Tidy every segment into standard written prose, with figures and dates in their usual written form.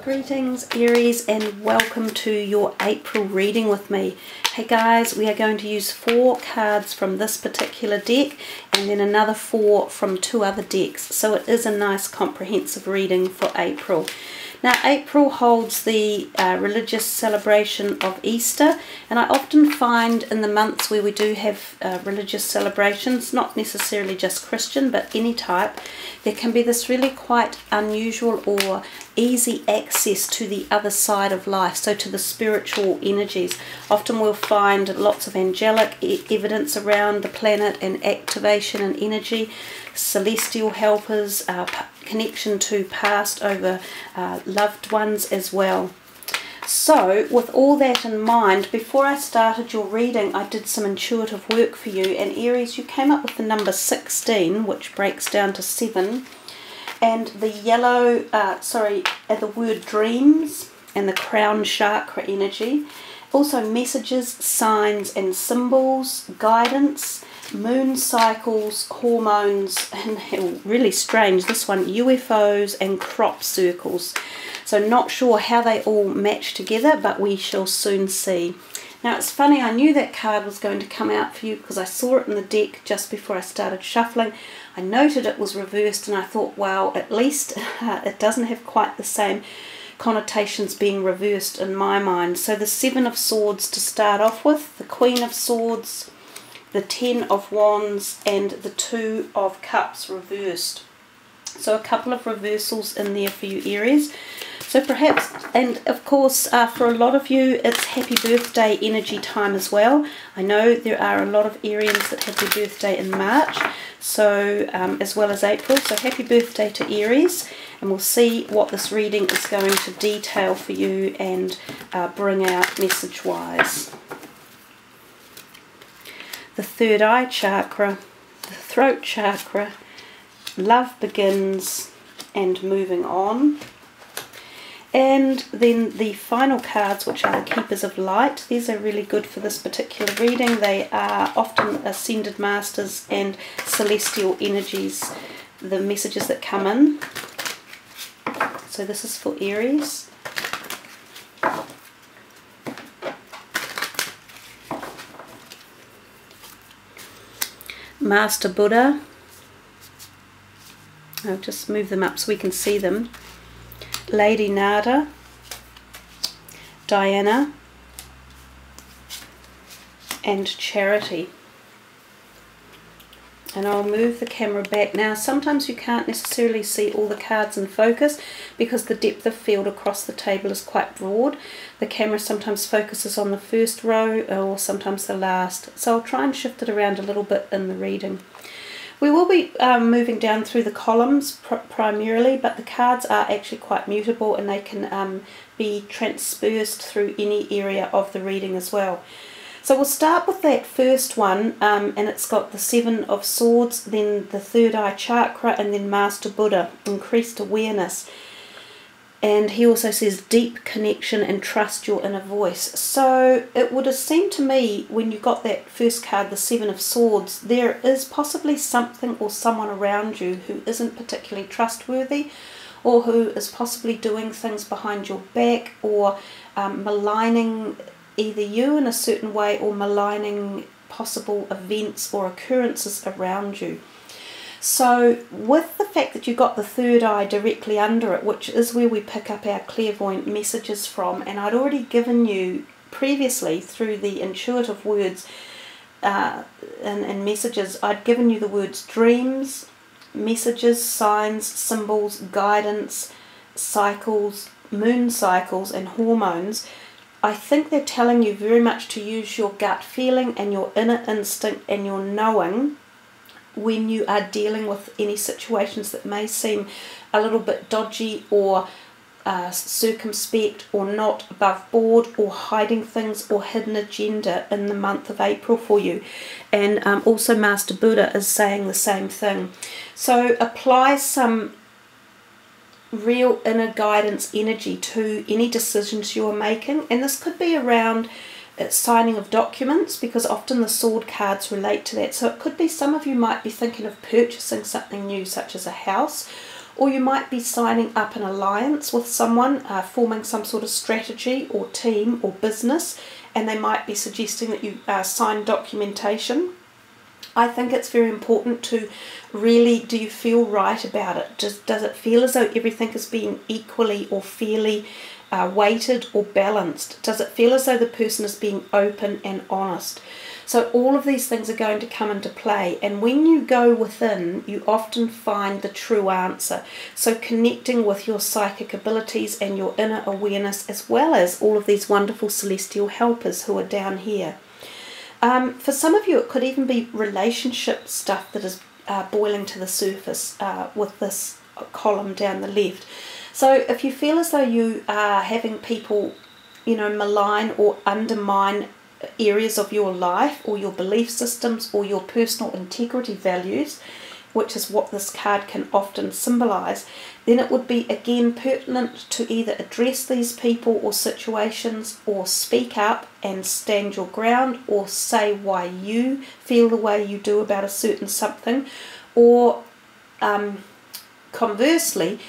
Greetings Aries, and welcome to your April reading with me. Hey guys, we are going to use 4 cards from this particular deck and then another 4 from 2 other decks. So it is a nice comprehensive reading for April. Now April holds the religious celebration of Easter, and I often find in the months where we do have religious celebrations, not necessarily just Christian but any type, there can be this really quite unusual or easy access to the other side of life, so to the spiritual energies. Often we'll find lots of angelic evidence around the planet and activation and energy, celestial helpers, connection to past over loved ones as well. So with all that in mind, before I started your reading I did some intuitive work for you, and Aries, you came up with the number 16, which breaks down to 7, and the yellow, the word dreams and the crown chakra energy. Also messages, signs and symbols, guidance, moon cycles, hormones, and really strange, this one, UFOs and crop circles. So not sure how they all match together, but we shall soon see. Now it's funny, I knew that card was going to come out for you because I saw it in the deck just before I started shuffling. I noted it was reversed and I thought, wow, at least it doesn't have quite the same connotations being reversed in my mind. So the 7 of Swords to start off with, the Queen of Swords, the 10 of Wands and the 2 of Cups reversed. So a couple of reversals in there for you Aries. So perhaps, and of course for a lot of you it's happy birthday energy time as well. I know there are a lot of Arians that have their birthday in March, so as well as April. So happy birthday to Aries, and we'll see what this reading is going to detail for you and bring out message wise. The third eye chakra, the throat chakra, love begins and moving on. And then the final cards, which are the Keepers of Light. These are really good for this particular reading. They are often Ascended Masters and Celestial Energies, the messages that come in. So this is for Aries. Master Buddha. I'll just move them up so we can see them. Lady Nada, Diana, and Charity. And I'll move the camera back. Now sometimes you can't necessarily see all the cards in focus because the depth of field across the table is quite broad. The camera sometimes focuses on the first row or sometimes the last, so I'll try and shift it around a little bit in the reading. We will be moving down through the columns primarily, but the cards are actually quite mutable and they can be transpersed through any area of the reading as well. So we'll start with that first one, and it's got the 7 of Swords, then the third eye chakra, and then Master Buddha, increased awareness. And he also says deep connection and trust your inner voice. So it would have seemed to me when you got that first card, the 7 of Swords, there is possibly something or someone around you who isn't particularly trustworthy, or who is possibly doing things behind your back, or maligning either you in a certain way or maligning possible events or occurrences around you. So with the fact that you got the third eye directly under it, which is where we pick up our clairvoyant messages from, and I'd already given you previously through the intuitive words and messages, I'd given you the words dreams, messages, signs, symbols, guidance, cycles, moon cycles and hormones. I think they're telling you very much to use your gut feeling and your inner instinct and your knowing when you are dealing with any situations that may seem a little bit dodgy or circumspect or not above board or hiding things or hidden agenda in the month of April for you. And also Master Buddha is saying the same thing. So apply some real inner guidance energy to any decisions you are making, and this could be around signing of documents, because often the sword cards relate to that. So it could be some of you might be thinking of purchasing something new, such as a house, or you might be signing up an alliance with someone, forming some sort of strategy or team or business, and they might be suggesting that you sign documentation. I think it's very important to really, do you feel right about it? Does it feel as though everything is being equally or fairly weighted or balanced? Does it feel as though the person is being open and honest? So all of these things are going to come into play, and when you go within, you often find the true answer. So connecting with your psychic abilities and your inner awareness, as well as all of these wonderful celestial helpers who are down here. For some of you, it could even be relationship stuff that is boiling to the surface with this column down the left. So if you feel as though you are having people, malign or undermine areas of your life or your belief systems or your personal integrity values, which is what this card can often symbolize, then it would be again pertinent to either address these people or situations, or speak up and stand your ground, or say why you feel the way you do about a certain something, or conversely,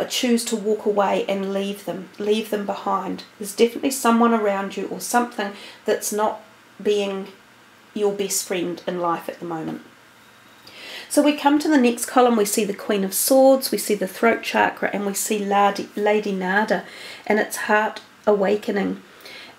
choose to walk away and leave them behind. There's definitely someone around you or something that's not being your best friend in life at the moment. So we come to the next column, we see the Queen of Swords, we see the throat chakra, and we see Lady Nada and its heart awakening.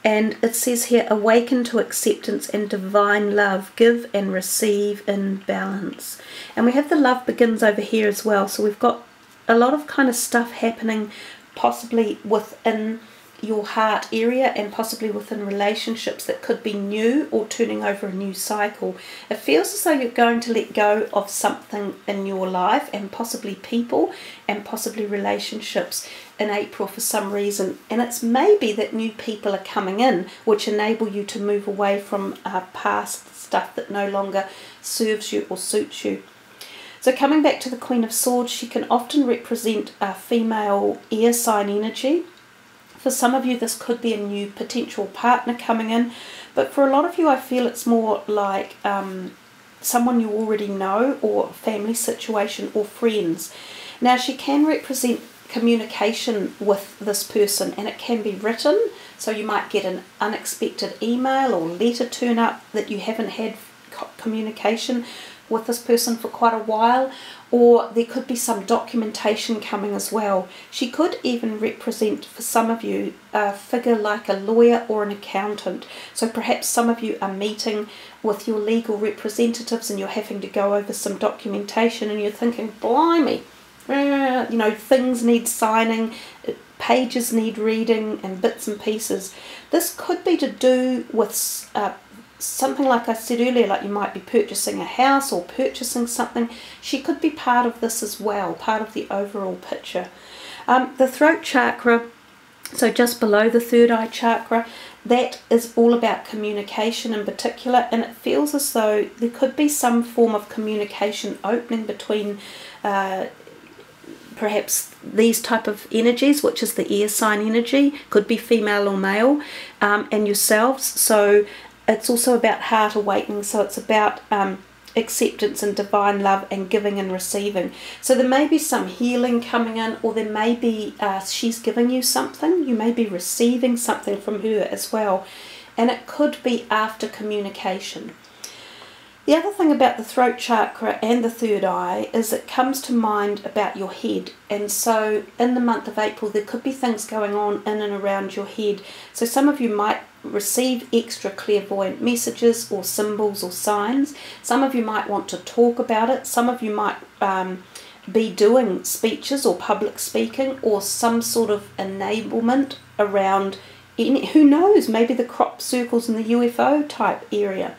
And it says here, awaken to acceptance and divine love, give and receive in balance. And we have the love begins over here as well. So we've got a lot of kind of stuff happening possibly within your heart area and possibly within relationships that could be new or turning over a new cycle. It feels as though you're going to let go of something in your life, and possibly people and possibly relationships in April for some reason, and it's maybe that new people are coming in which enable you to move away from past stuff that no longer serves you or suits you. So coming back to the Queen of Swords, she can often represent a female air sign energy. For some of you, this could be a new potential partner coming in, but for a lot of you, I feel it's more like someone you already know, or family situation, or friends. Now, she can represent communication with this person, and it can be written, so you might get an unexpected email or letter turn up that you haven't had communication with this person for quite a while, or there could be some documentation coming as well. She could even represent, for some of you, a figure like a lawyer or an accountant. So perhaps some of you are meeting with your legal representatives and you're having to go over some documentation, and you're thinking, blimey, things need signing, pages need reading, and bits and pieces. This could be to do with something like I said earlier, like you might be purchasing a house or purchasing something. She could be part of this as well, part of the overall picture. The throat chakra, so just below the third eye chakra, that is all about communication in particular, and it feels as though there could be some form of communication opening between perhaps these type of energies, which is the air sign energy, could be female or male, and yourselves. So it's also about heart awakening, so it's about acceptance and divine love and giving and receiving. So there may be some healing coming in, or there may be she's giving you something, you may be receiving something from her as well, and it could be after communication. The other thing about the throat chakra and the third eye is it comes to mind about your head, and so in the month of April there could be things going on in and around your head. So some of you might receive extra clairvoyant messages or symbols or signs. Some of you might want to talk about it. Some of you might be doing speeches or public speaking, or some sort of enablement around, who knows, maybe the crop circles in the UFO type area.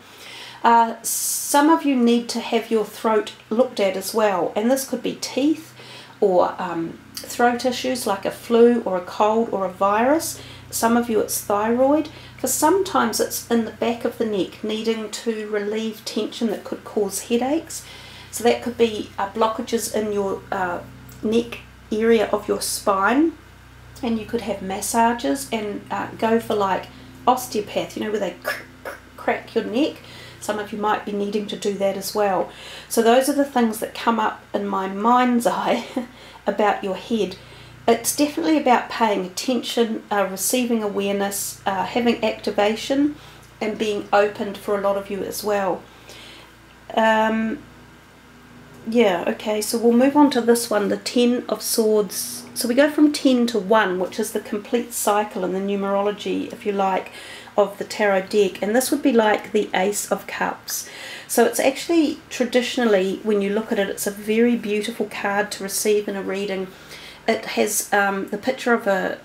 Some of you need to have your throat looked at as well, and this could be teeth or throat issues like a flu or a cold or a virus. Some of you it's thyroid. For sometimes it's in the back of the neck, needing to relieve tension that could cause headaches. So that could be blockages in your neck area of your spine, and you could have massages and go for like osteopath, where they crack your neck. Some of you might be needing to do that as well. So those are the things that come up in my mind's eye about your head. It's definitely about paying attention, receiving awareness, having activation, and being opened for a lot of you as well. Yeah, okay, so we'll move on to this one, the 10 of Swords. So we go from 10 to 1, which is the complete cycle in the numerology, if you like, of the tarot deck. And this would be like the Ace of Cups. So it's actually, traditionally, when you look at it, it's a very beautiful card to receive in a reading. It has the picture of a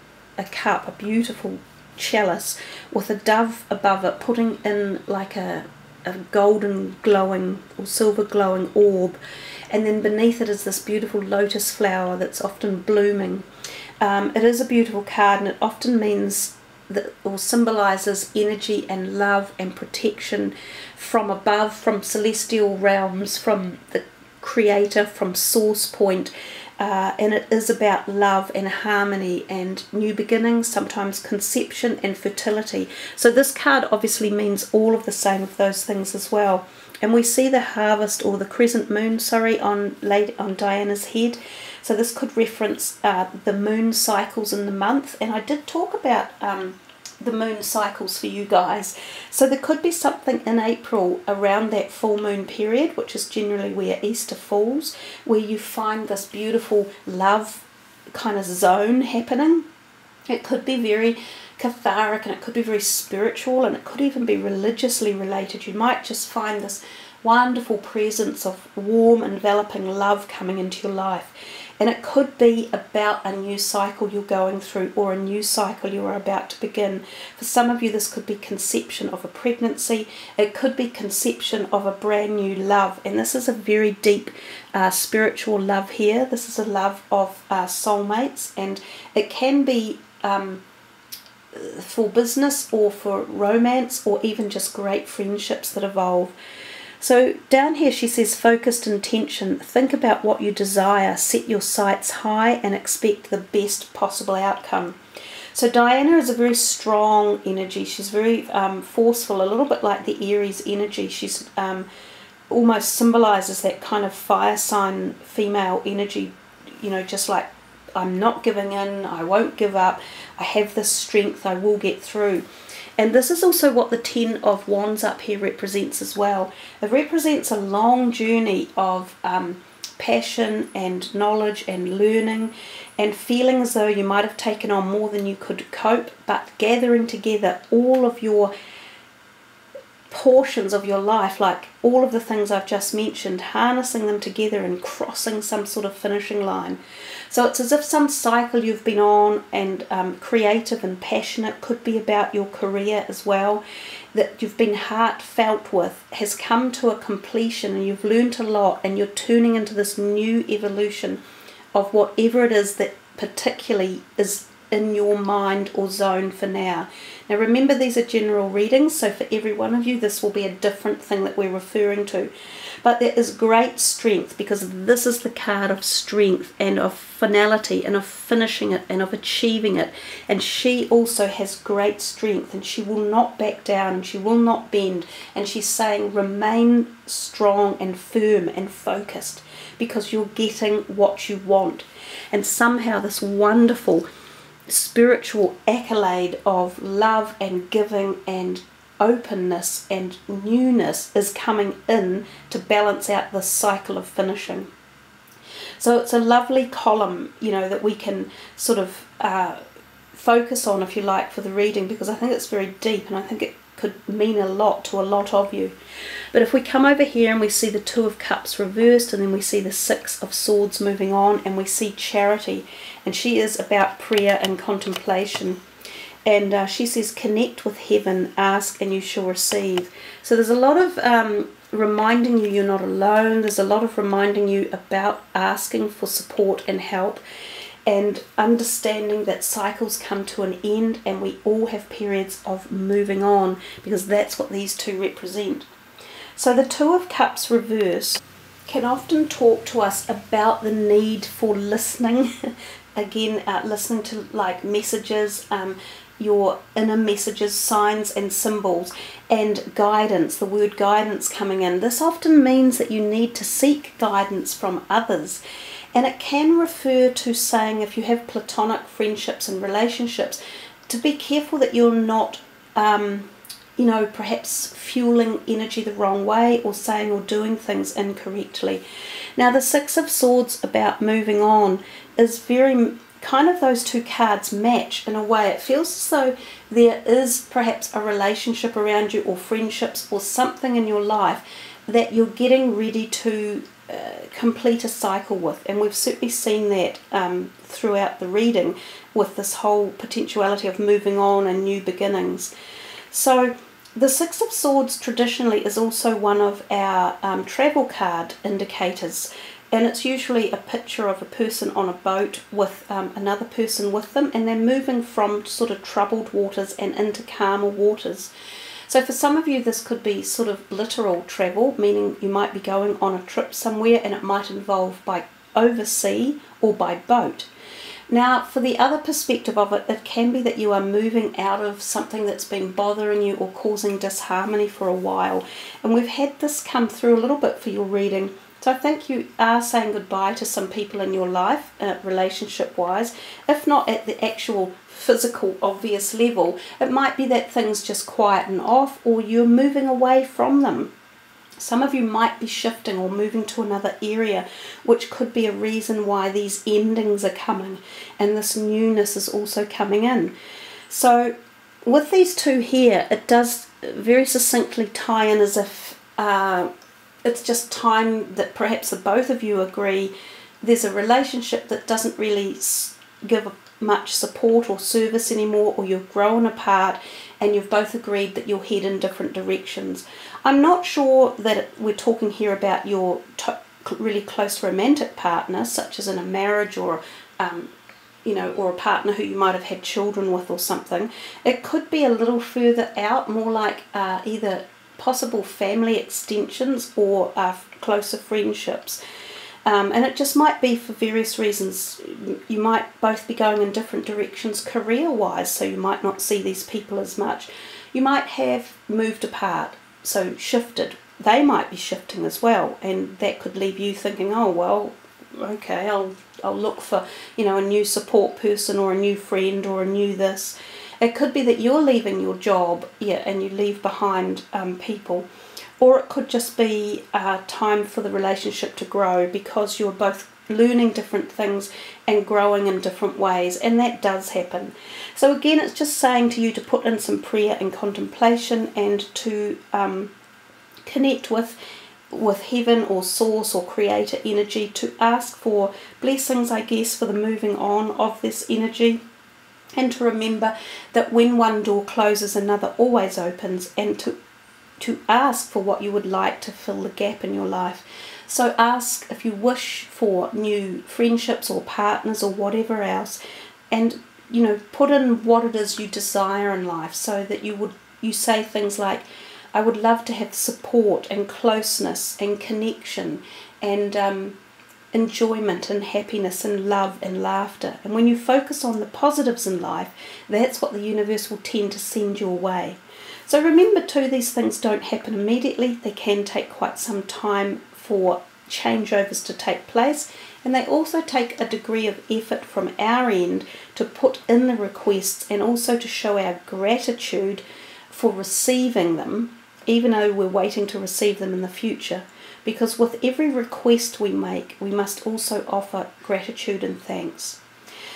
cup, a beautiful chalice, with a dove above it, putting in like a golden glowing or silver glowing orb, and then beneath it is this beautiful lotus flower that's often blooming. It is a beautiful card, and it often means that, or symbolizes, energy and love and protection from above, from celestial realms, from the creator, from source point. And it is about love and harmony and new beginnings, sometimes conception and fertility. So this card obviously means all of the same of those things as well. And we see the harvest, or the crescent moon, sorry, on Diana's head. So this could reference the moon cycles in the month. And I did talk about the moon cycles for you guys. So there could be something in April around that full moon period, which is generally where Easter falls, where you find this beautiful love kind of zone happening. It could be very cathartic, and it could be very spiritual, and it could even be religiously related. You might just find this wonderful presence of warm, enveloping love coming into your life. And it could be about a new cycle you're going through, or a new cycle you are about to begin. For some of you, this could be conception of a pregnancy. It could be conception of a brand new love. And this is a very deep spiritual love here. This is a love of soulmates. And it can be for business, or for romance, or even just great friendships that evolve. So down here she says, focused intention. Think about what you desire, set your sights high, and expect the best possible outcome. So Diana is a very strong energy. She's very forceful, a little bit like the Aries energy. She's almost symbolizes that kind of fire sign female energy, you know, just like, I'm not giving in, I won't give up, I have this strength, I will get through. And this is also what the 10 of Wands up here represents as well. It represents a long journey of passion and knowledge and learning, and feeling as though you might have taken on more than you could cope, but gathering together all of your portions of your life, like all of the things I've just mentioned, harnessing them together and crossing some sort of finishing line. So it's as if some cycle you've been on, and creative and passionate, could be about your career as well, that you've been heartfelt with, has come to a completion, and you've learned a lot, and you're turning into this new evolution of whatever it is that particularly is in your mind or zone for now. Now remember, these are general readings, so for every one of you this will be a different thing that we're referring to. But there is great strength, because this is the card of strength and of finality and of finishing it and of achieving it. And she also has great strength, and she will not back down, and she will not bend. And she's saying remain strong and firm and focused, because you're getting what you want. And somehow this wonderful spiritual accolade of love and giving and openness and newness is coming in to balance out this cycle of finishing. So it's a lovely column, you know, that we can sort of focus on, if you like, for the reading, because I think it's very deep, and I think it could mean a lot to a lot of you. But if we come over here and we see the 2 of Cups reversed, and then we see the 6 of Swords moving on, and we see Charity, and she is about prayer and contemplation. And she says, connect with heaven, ask and you shall receive. So there's a lot of reminding you you're not alone. There's a lot of reminding you about asking for support and help, and understanding that cycles come to an end, and we all have periods of moving on, because that's what these two represent. So the 2 of Cups reverse can often talk to us about the need for listening. Again, listening to like messages, your inner messages, signs and symbols, and guidance, the word guidance coming in. This often means that you need to seek guidance from others. And it can refer to saying, if you have platonic friendships and relationships, to be careful that you're not you know, perhaps fueling energy the wrong way, or saying or doing things incorrectly. Now the Six of Swords about moving on is very kind of, those two cards match in a way. It feels as though there is perhaps a relationship around you, or friendships, or something in your life that you're getting ready to complete a cycle with. And we've certainly seen that throughout the reading, with this whole potentiality of moving on and new beginnings. So the Six of Swords traditionally is also one of our travel card indicators, and it's usually a picture of a person on a boat with another person with them, and they're moving from sort of troubled waters and into calmer waters. So for some of you this could be sort of literal travel, meaning you might be going on a trip somewhere, and it might involve by oversea or by boat. Now for the other perspective of it, it can be that you are moving out of something that's been bothering you or causing disharmony for a while, and we've had this come through a little bit for your reading. So I think you are saying goodbye to some people in your life, relationship wise. If not at the actual physical obvious level, it might be that things just quieten off, or you're moving away from them. Some of you might be shifting or moving to another area, which could be a reason why these endings are coming, and this newness is also coming in. So with these two here, it does very succinctly tie in as if it's just time that perhaps the both of you agree there's a relationship that doesn't really give much support or service anymore, or you've grown apart and you've both agreed that you'll head in different directions. I'm not sure that we're talking here about your really close romantic partner, such as in a marriage, or you know, or a partner who you might have had children with or something. It could be a little further out, more like either possible family extensions or closer friendships. And it just might be for various reasons. You might both be going in different directions career-wise, so you might not see these people as much. You might have moved apart, so shifted. They might be shifting as well, and that could leave you thinking, oh, well, okay, I'll look for, you know, a new support person, or a new friend, or a new this. It could be that you're leaving your job, yeah, and you leave behind people. Or it could just be time for the relationship to grow, because you're both learning different things and growing in different ways, and that does happen. So again, it's just saying to you to put in some prayer and contemplation, and to connect with heaven or source or creator energy, to ask for blessings, I guess, for the moving on of this energy. And to remember that when one door closes, another always opens, and to ask for what you would like to fill the gap in your life. So ask if you wish for new friendships or partners or whatever else, and you know, put in what it is you desire in life, so that you say things like, I would love to have support and closeness and connection and enjoyment and happiness and love and laughter. And when you focus on the positives in life, that's what the universe will tend to send your way. So remember too, these things don't happen immediately. They can take quite some time for changeovers to take place, and they also take a degree of effort from our end to put in the requests, and also to show our gratitude for receiving them, even though we're waiting to receive them in the future. Because with every request we make, we must also offer gratitude and thanks.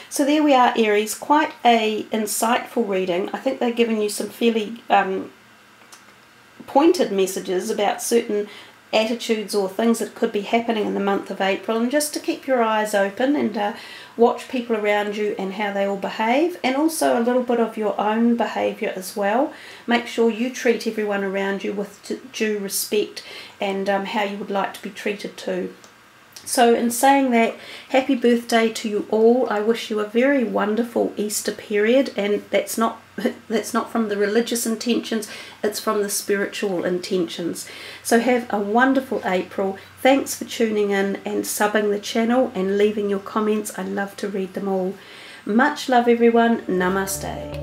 So there we are, Aries. Quite a insightful reading. I think they're giving you some fairly pointed messages about certain attitudes or things that could be happening in the month of April, and just to keep your eyes open and watch people around you and how they all behave, and also a little bit of your own behaviour as well. Make sure you treat everyone around you with due respect, and how you would like to be treated too. So in saying that, happy birthday to you all. I wish you a very wonderful Easter period, and that's not from the religious intentions, it's from the spiritual intentions. So have a wonderful April. Thanks for tuning in and subbing the channel and leaving your comments. I love to read them all. Much love everyone. Namaste.